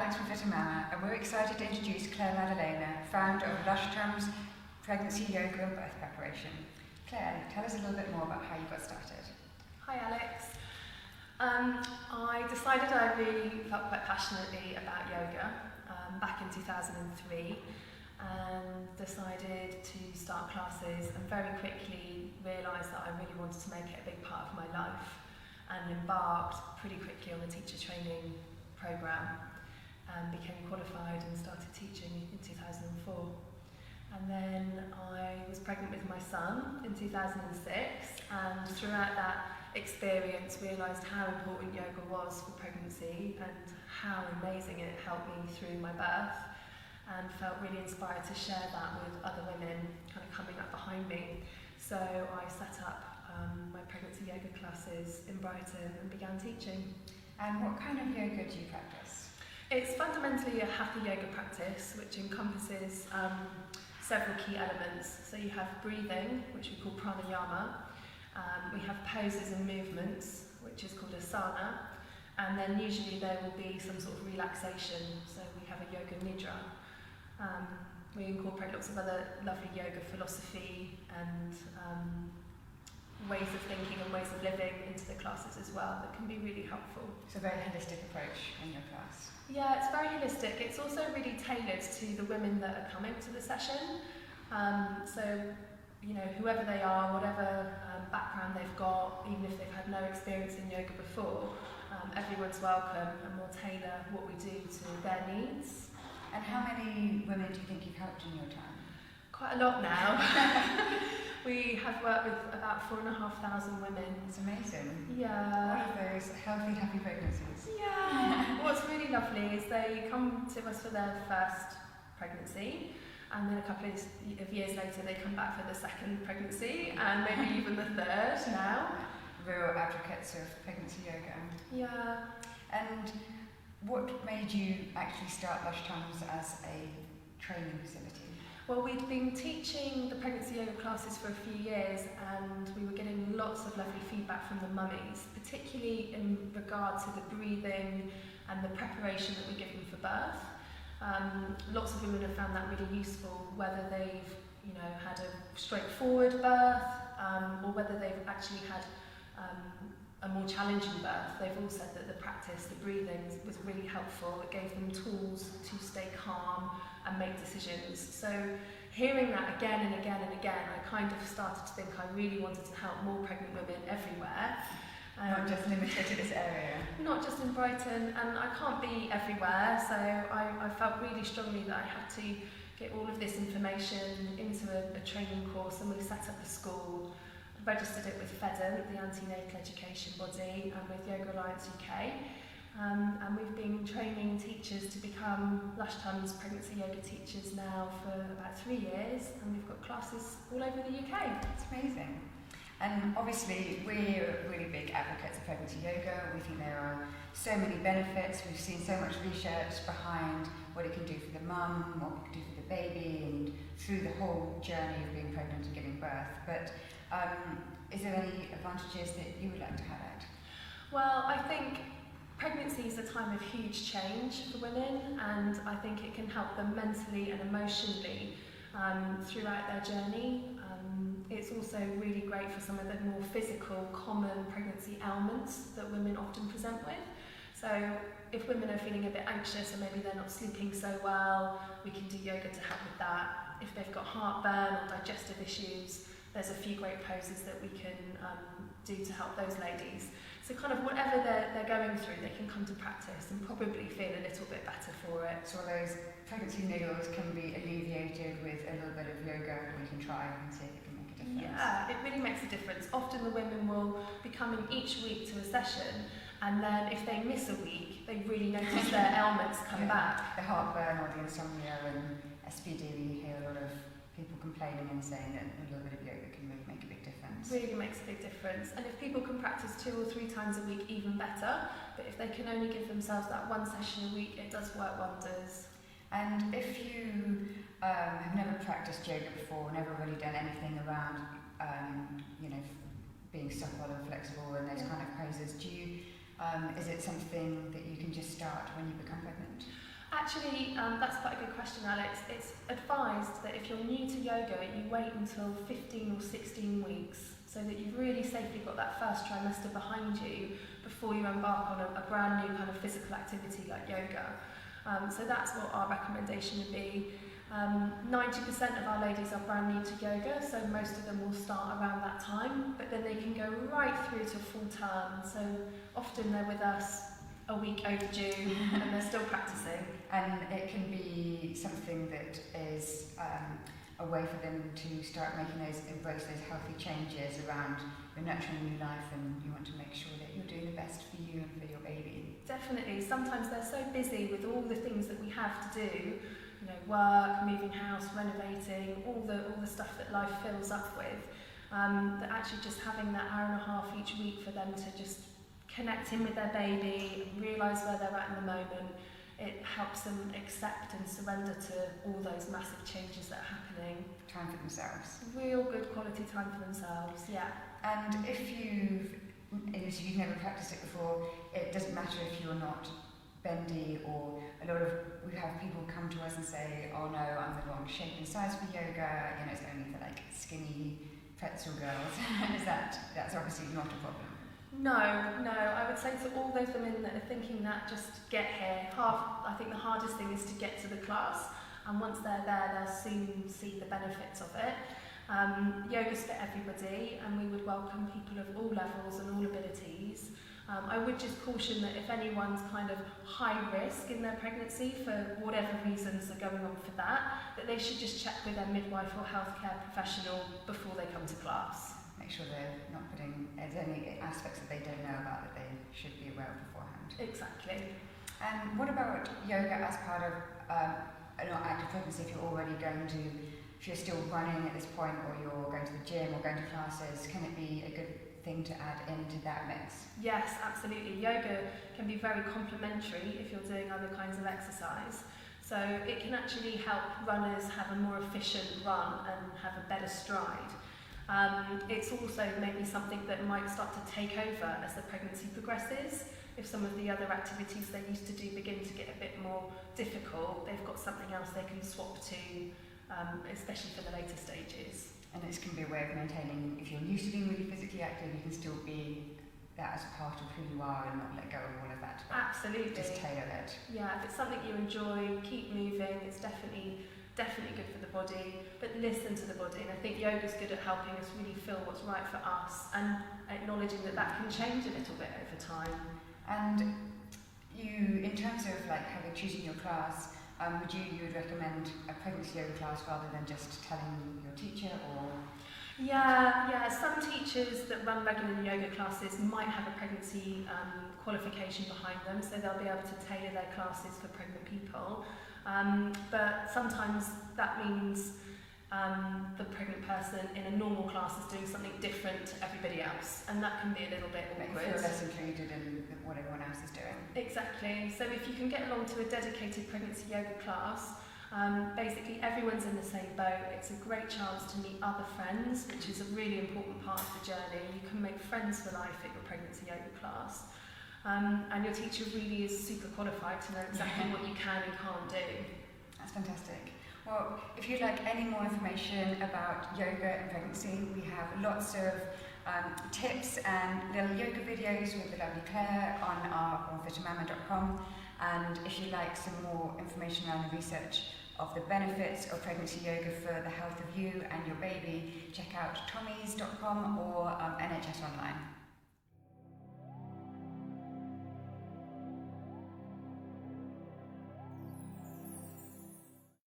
Alex from Fit and Mama, and we're excited to introduce Clare Maddalena, founder of Lush Tums, pregnancy yoga and birth preparation. Clare, tell us a little bit more about how you got started. Hi Alex. I decided I really felt quite passionately about yoga back in 2003 and decided to start classes and very quickly realised that I really wanted to make it a big part of my life and embarked pretty quickly on the teacher training programme and became qualified and started teaching in 2004. And then I was pregnant with my son in 2006, and throughout that experience realised how important yoga was for pregnancy and how amazing it helped me through my birth, and felt really inspired to share that with other women kind of coming up behind me. So I set up my pregnancy yoga classes in Brighton and began teaching. And what kind of yoga do you practice? It's fundamentally a hatha yoga practice which encompasses several key elements. So you have breathing, which we call pranayama, we have poses and movements, which is called asana, and then usually there will be some sort of relaxation, so we have a yoga nidra. We incorporate lots of other lovely yoga philosophy and ways of thinking and ways of living into the classes as well that can be really helpful. It's a very holistic approach in your class. Yeah, it's very holistic. It's also really tailored to the women that are coming to the session. So, you know, whoever they are, whatever background they've got, even if they've had no experience in yoga before, everyone's welcome, and we'll tailor what we do to their needs. And how many women do you think you've helped in your time? Quite a lot now. We have worked with about 4,500 women. It's amazing. Yeah. All of those healthy, happy pregnancies. Yeah. What's really lovely is they come to us for their first pregnancy, and then a couple of years later they come back for the second pregnancy, and maybe even the third now. Real advocates of pregnancy yoga. Yeah. And what made you actually start Lush Tums as a training facility? Well, we'd been teaching the pregnancy yoga classes for a few years, and we were getting lots of lovely feedback from the mummies, particularly in regard to the breathing and the preparation that we give them for birth. Lots of women have found that really useful, whether they've, you know, had a straightforward birth or whether they've actually had a more challenging birth. They've all said that the practice, the breathing, was really helpful. It gave them tools to stay calm and make decisions. So hearing that again and again and again, I kind of started to think I really wanted to help more pregnant women everywhere. Not just limited to this area. Not just in Brighton, and I can't be everywhere, so I felt really strongly that I had to get all of this information into a training course, and we set up a school, registered it with FEDEN, the antenatal education body, and with Yoga Alliance UK. And we've been training teachers to become Lush Tums pregnancy yoga teachers now for about 3 years, and we've got classes all over the UK. It's amazing. And obviously we're really big advocates of pregnancy yoga. We think there are so many benefits. We've seen so much research behind what it can do for the mum, what it can do for the baby, and through the whole journey of being pregnant and giving birth. But is there any advantages that you would like to highlight? Well, I think pregnancy is a time of huge change for women, and I think it can help them mentally and emotionally throughout their journey. It's also really great for some of the more physical, common pregnancy ailments that women often present with. So if women are feeling a bit anxious or maybe they're not sleeping so well, we can do yoga to help with that. If they've got heartburn or digestive issues, there's a few great poses that we can do to help those ladies. So kind of whatever they're going through, they can come to practice and probably feel a little bit better for it. So all those pregnancy niggles can be alleviated with a little bit of yoga. We can try and see if it can make a difference. Yeah, it really makes a difference. Often the women will be coming each week to a session, and then if they miss a week, they really notice their ailments come back. The heartburn or the insomnia and SPD, we hear a lot of people complaining and saying that a little bit of yoga can really make a big difference. Really makes a big difference. And if people can practice 2 or 3 times a week, even better. But if they can only give themselves that one session a week, it does work wonders. And if you have never practiced yoga before, never really done anything around, you know, being supple and flexible and those kind of poses, do you, is it something that you can just start when you become pregnant? Actually, that's quite a good question, Alex. It's advised that if you're new to yoga, you wait until 15 or 16 weeks so that you've really safely got that first trimester behind you before you embark on a brand new kind of physical activity like yoga. So that's what our recommendation would be. 90% of our ladies are brand new to yoga, so most of them will start around that time, but then they can go right through to full term. So often they're with us a week overdue and they're still practicing. And it can be something that is a way for them to start embrace those healthy changes around your nurturing new life, and you want to make sure that you're doing the best for you and for your baby. Definitely. Sometimes they're so busy with all the things that we have to do, you know, work, moving house, renovating, all the stuff that life fills up with, that actually just having that hour and a half each week for them to just connect in with their baby, realise where they're at in the moment, it helps them accept and surrender to all those massive changes that are happening. Time for themselves. Real good quality time for themselves, yeah. And if you've never practiced it before, it doesn't matter if you're not bendy, or we have people come to us and say, oh no, I'm the wrong shape and size for yoga, you know, it's only for like skinny pretzel girls. That's obviously not a problem. No, I would say to all those women that are thinking that, just get here. I think the hardest thing is to get to the class, and once they're there, they'll soon see the benefits of it. Yoga's for everybody, and we would welcome people of all levels and all abilities. I would just caution that if anyone's kind of high risk in their pregnancy for whatever reasons are going on for that they should just check with their midwife or healthcare professional before they come to class. Make sure they're not putting any aspects that they don't know about that they should be aware of beforehand. Exactly. And what about yoga as part of an active pregnancy? If you're still running at this point, or you're going to the gym or going to classes, can it be a good thing to add into that mix? Yes, absolutely. Yoga can be very complementary if you're doing other kinds of exercise. So it can actually help runners have a more efficient run and have a better stride. It's also maybe something that might start to take over as the pregnancy progresses. If some of the other activities they used to do begin to get a bit more difficult, they've got something else they can swap to, especially for the later stages. And it can be a way of maintaining, if you're used to being really physically active, you can still be that as part of who you are and not let go of all of that. Absolutely. Just tailor it. Yeah, if it's something you enjoy, keep moving. It's definitely good for the body, but listen to the body. And I think yoga's good at helping us really feel what's right for us and acknowledging that can change a little bit over time. And you, in terms of like choosing your class, you would recommend a pregnancy yoga class rather than just telling your teacher, or? Yeah. Some teachers that run regular yoga classes might have a pregnancy qualification behind them, so they'll be able to tailor their classes for pregnant people. But sometimes that means the pregnant person in a normal class is doing something different to everybody else, and that can be a little bit awkward. Feel less included in what everyone else is doing. Exactly. So if you can get along to a dedicated pregnancy yoga class, basically everyone's in the same boat. It's a great chance to meet other friends, which is a really important part of the journey. You can make friends for life at your pregnancy yoga class. And your teacher really is super qualified to know exactly what you can and can't do. That's fantastic. Well, if you'd like any more information about yoga and pregnancy, we have lots of tips and little yoga videos with the lovely Claire on fitamama.com. And if you'd like some more information around the research of the benefits of pregnancy yoga for the health of you and your baby, check out tommys.com or NHS Online.